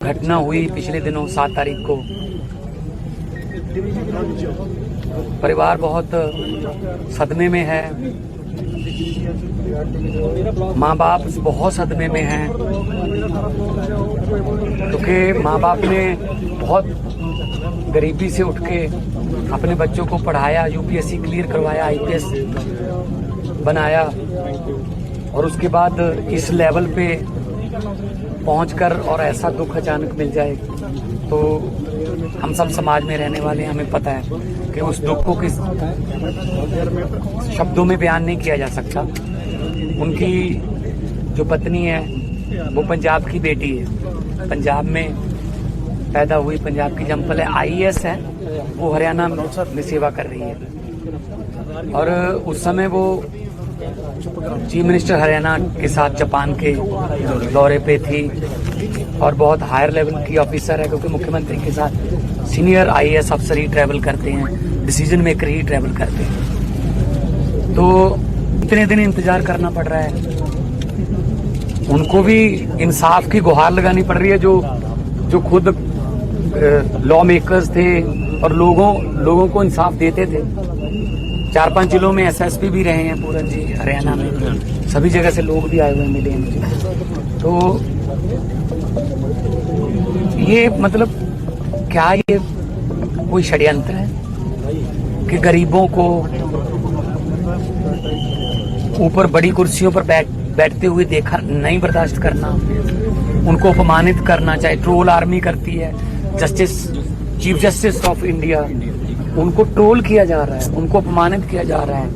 घटना हुई पिछले दिनों 7 तारीख को। परिवार बहुत सदमे में है, माँ बाप बहुत सदमे में हैं, क्योंकि माँ बाप ने बहुत गरीबी से उठ के अपने बच्चों को पढ़ाया, यूपीएससी क्लियर करवाया, आईपीएस बनाया और उसके बाद इस लेवल पे पहुंचकर और ऐसा दुख अचानक मिल जाए तो हम सब समाज में रहने वाले हैं, हमें पता है कि उस दुख को किस शब्दों में बयान नहीं किया जा सकता। उनकी जो पत्नी है वो पंजाब की बेटी है, पंजाब में पैदा हुई, पंजाब की जम्पल है, आईएएस है, वो हरियाणा में सेवा कर रही है और उस समय वो चीफ मिनिस्टर हरियाणा के साथ जापान के दौरे पे थी और बहुत हायर लेवल की ऑफिसर है, क्योंकि मुख्यमंत्री के साथ सीनियर आईएएस अफसर ही ट्रैवल करते हैं, डिसीजन मेकर ही ट्रैवल करते हैं। तो इतने दिन इंतजार करना पड़ रहा है, उनको भी इंसाफ की गुहार लगानी पड़ रही है, जो खुद लॉ मेकर्स थे और लोगों को इंसाफ देते थे। 4-5 जिलों में एसएसपी भी रहे हैं पूरन जी हरियाणा में, सभी जगह से लोग भी आए हुए मिले हैं मुझे। तो ये मतलब क्या ये कोई षड्यंत्र है कि गरीबों को ऊपर बड़ी कुर्सियों पर बैठते हुए देखा नहीं बर्दाश्त करना, उनको अपमानित करना, चाहे ट्रोल आर्मी करती है, चीफ जस्टिस ऑफ इंडिया, उनको ट्रोल किया जा रहा है, उनको अपमानित किया जा रहा है,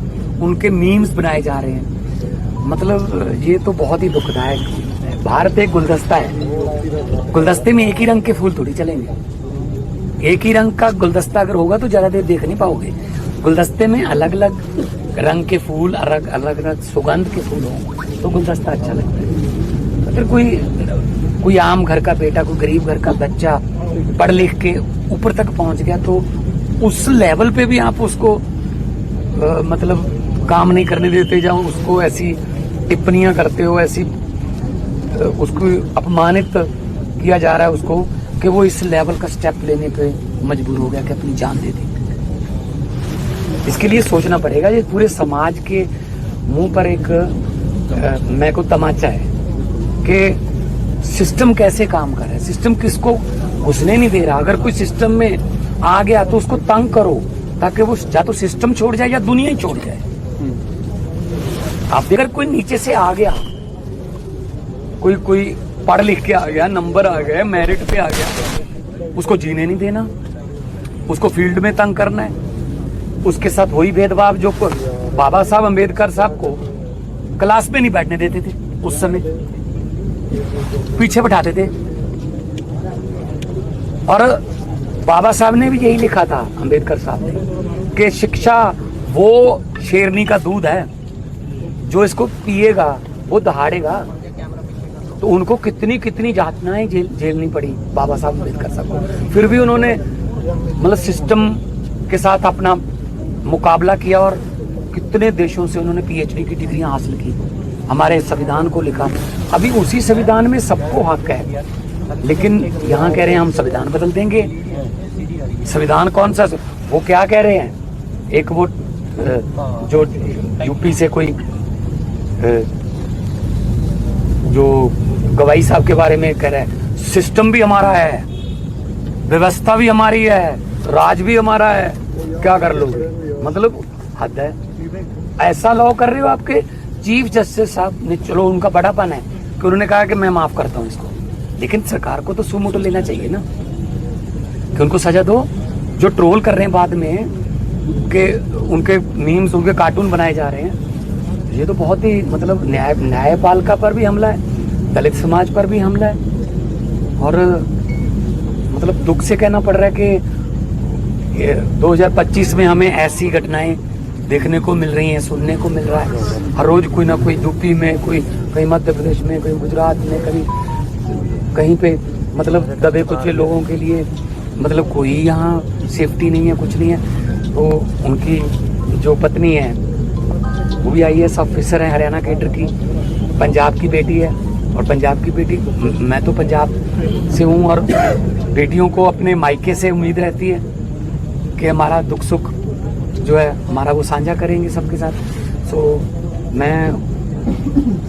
उनके मीम्स बनाए जा रहे हैं। मतलब ये तो बहुत ही दुखदायक है। भारत एक गुलदस्ता है, गुलदस्ते में एक ही रंग के फूल थोड़ी चलेंगे। एक ही रंग का गुलदस्ता अगर होगा तो ज्यादा देर देख नहीं पाओगे। गुलदस्ते में अलग अलग रंग के फूल, अलग अलग सुगंध के फूल हो तो गुलदस्ता अच्छा लगता है। अगर कोई आम घर का बेटा, कोई गरीब घर का बच्चा पढ़ लिख के ऊपर तक पहुंच गया तो उस लेवल पे भी आप उसको मतलब काम नहीं करने देते, जाओ उसको ऐसी टिप्पणियां करते हो, ऐसी उसको अपमानित किया जा रहा है उसको, कि वो इस लेवल का स्टेप लेने पे मजबूर हो गया कि अपनी जान दे दी। इसके लिए सोचना पड़ेगा। ये पूरे समाज के मुंह पर एक मैं को तमाचा है कि सिस्टम कैसे काम कर रहा है, सिस्टम किसको घुसने नहीं दे रहा। अगर कोई सिस्टम में आ गया तो उसको तंग करो, ताकि वो या तो सिस्टम छोड़ जाए या दुनिया ही छोड़ जाए। आप अगर कोई नीचे से आ गया, कोई पढ़ लिख के आ गया, नंबर आ गया, मेरिट पे आ गया, उसको जीने नहीं देना, उसको फील्ड में तंग करना है। उसके साथ वही भेदभाव जो बाबा साहब अम्बेडकर साहब को क्लास में नहीं बैठने देते थे, उस समय पीछे बैठाते थे। और बाबा साहब ने भी यही लिखा था, अम्बेडकर साहब ने, कि शिक्षा वो शेरनी का दूध है, जो इसको पिएगा वो दहाड़ेगा। तो उनको कितनी यातनाएं झेलनी पड़ी बाबा साहब अम्बेडकर साहब को, फिर भी उन्होंने मतलब सिस्टम के साथ अपना मुकाबला किया और कितने देशों से उन्होंने पीएचडी की डिग्रियां हासिल की, हमारे संविधान को लिखा। अभी उसी संविधान में सबको हक है, लेकिन यहाँ कह रहे हैं हम संविधान बदल देंगे। संविधान कौन सा? वो क्या कह रहे हैं, एक वो जो यूपी से कोई जो गवाही साहब के बारे में कह रहे हैं, सिस्टम भी हमारा है, व्यवस्था भी हमारी है, राज भी हमारा है, क्या कर लोगे? मतलब हद है। ऐसा लॉ कर रहे हो। आपके चीफ जस्टिस साहब ने, चलो उनका बड़ापन है कि उन्होंने कहा कि मैं माफ करता हूँ इसको, लेकिन सरकार को तो सुमोटो लेना चाहिए ना कि उनको सजा दो। जो ट्रोल कर रहे हैं बाद में कि उनके मीम्स, उनके कार्टून बनाए जा रहे हैं, ये तो बहुत ही मतलब न्यायपालिका पर भी हमला है, दलित समाज पर भी हमला है। और मतलब दुख से कहना पड़ रहा है कि 2025 में हमें ऐसी घटनाएं देखने को मिल रही हैं, सुनने को मिल रहा है। हर रोज कोई ना कोई यूपी में, कोई कहीं मध्य प्रदेश में, कहीं गुजरात में, कहीं पे मतलब दबे कुचले लोगों के लिए मतलब कोई यहाँ सेफ्टी नहीं है, कुछ नहीं है। तो उनकी जो पत्नी है वो भी आईएएस ऑफिसर है, हरियाणा कैडर की, पंजाब की बेटी है, और पंजाब की बेटी, मैं तो पंजाब से हूँ और बेटियों को अपने मायके से उम्मीद रहती है कि हमारा दुख सुख जो है हमारा वो साझा करेंगे सबके साथ। सो मैं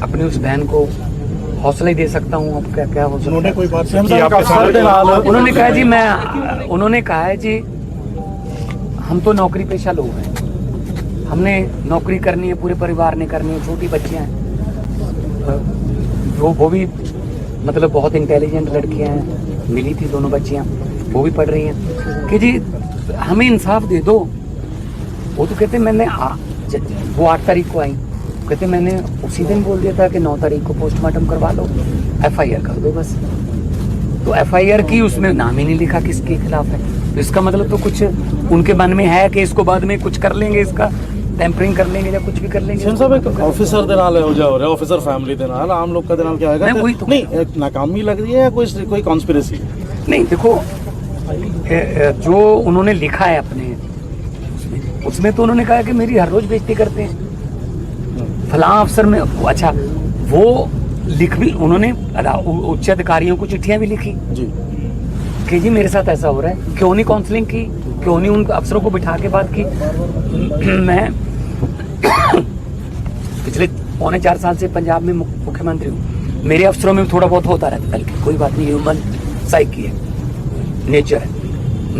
अपनी उस बहन को हौसला ही दे सकता हूँ। अब क्या क्या हो सकता है। उन्होंने कोई बात उन्होंने कहा जी उन्होंने कहा है जी हम तो नौकरी पेशा लोग हैं, हमने नौकरी करनी है, पूरे परिवार ने करनी है, छोटी बच्चियां हैं, वो भी मतलब बहुत इंटेलिजेंट लड़कियां हैं, मिली थी दोनों बच्चियां, वो भी पढ़ रही हैं कि जी हमें इंसाफ दे दो। वो तो कहते मैंने वो 8 तारीख को आई, कहते मैंने उसी दिन बोल दिया था कि 9 तारीख को पोस्टमार्टम करवा लो, FIR कर दो बस। तो FIR की उसमें नाम ही नहीं लिखा किसके खिलाफ है, तो इसका मतलब तो कुछ उनके मन में है कि इसको बाद में कुछ कर लेंगे, इसका टेम्परिंग कर लेंगे या कुछ भी कर लेंगे। ਸਾਹਿਬ ਇੱਕ ਆਫੀਸਰ ਦੇ ਨਾਲ ਇਹੋ ਜਿਹਾ ਹੋ ਰਿਹਾ, ਆਫੀਸਰ ਫੈਮਿਲੀ ਦੇ ਨਾਲ, ਆਮ ਲੋਕਾਂ ਦੇ ਨਾਲ ਕੀ ਹੋਏਗਾ? ਨਹੀਂ ਨਾਕਾਮੀ ਲੱਗ ਰਹੀ है या कोई कॉन्स्पिरेसी? नहीं देखो जो उन्होंने लिखा है अपने उसमें तो उन्होंने कहा कि मेरी हर रोज बेइज्जती करते हैं फलां अफसर में। अच्छा वो लिख भी उन्होंने उच्च अधिकारियों को चिट्ठियां भी लिखी जी कि जी मेरे साथ ऐसा हो रहा है, क्यों नहीं काउंसलिंग की, क्यों नहीं उन अफसरों को बिठा के बात की। मैं पिछले 3.25 साल से पंजाब में मुख्यमंत्री हूँ, मेरे अफसरों में थोड़ा बहुत होता रहता है, बल्कि कोई बात नहीं, ह्यूमन साइकी है, नेचर है,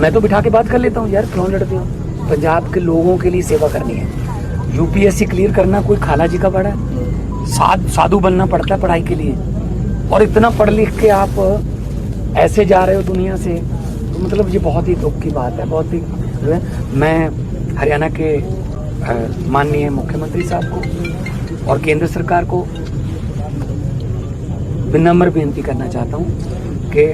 मैं तो बिठा के बात कर लेता हूँ यार क्यों लड़ते हो। पंजाब के लोगों के लिए सेवा करनी है, UPSC क्लियर करना कोई खाला जी का बड़ा है, साधु बनना पड़ता है पढ़ाई के लिए, और इतना पढ़ लिख के आप ऐसे जा रहे हो दुनिया से, तो मतलब ये बहुत ही दुख की बात है। बहुत ही मैं हरियाणा के माननीय मुख्यमंत्री साहब को और केंद्र सरकार को विनम्र बेनती करना चाहता हूँ कि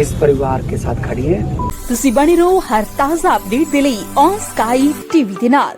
इस परिवार के साथ खड़ी है। ਤੁਸੀਂ ਬਣੇ ਰਹੋ ਹਰ ਤਾਜ਼ਾ ਅਪਡੇਟ ਦੇ ਲਈ ਔਨ ਸਕਾਈ TV ਦੇ ਨਾਲ।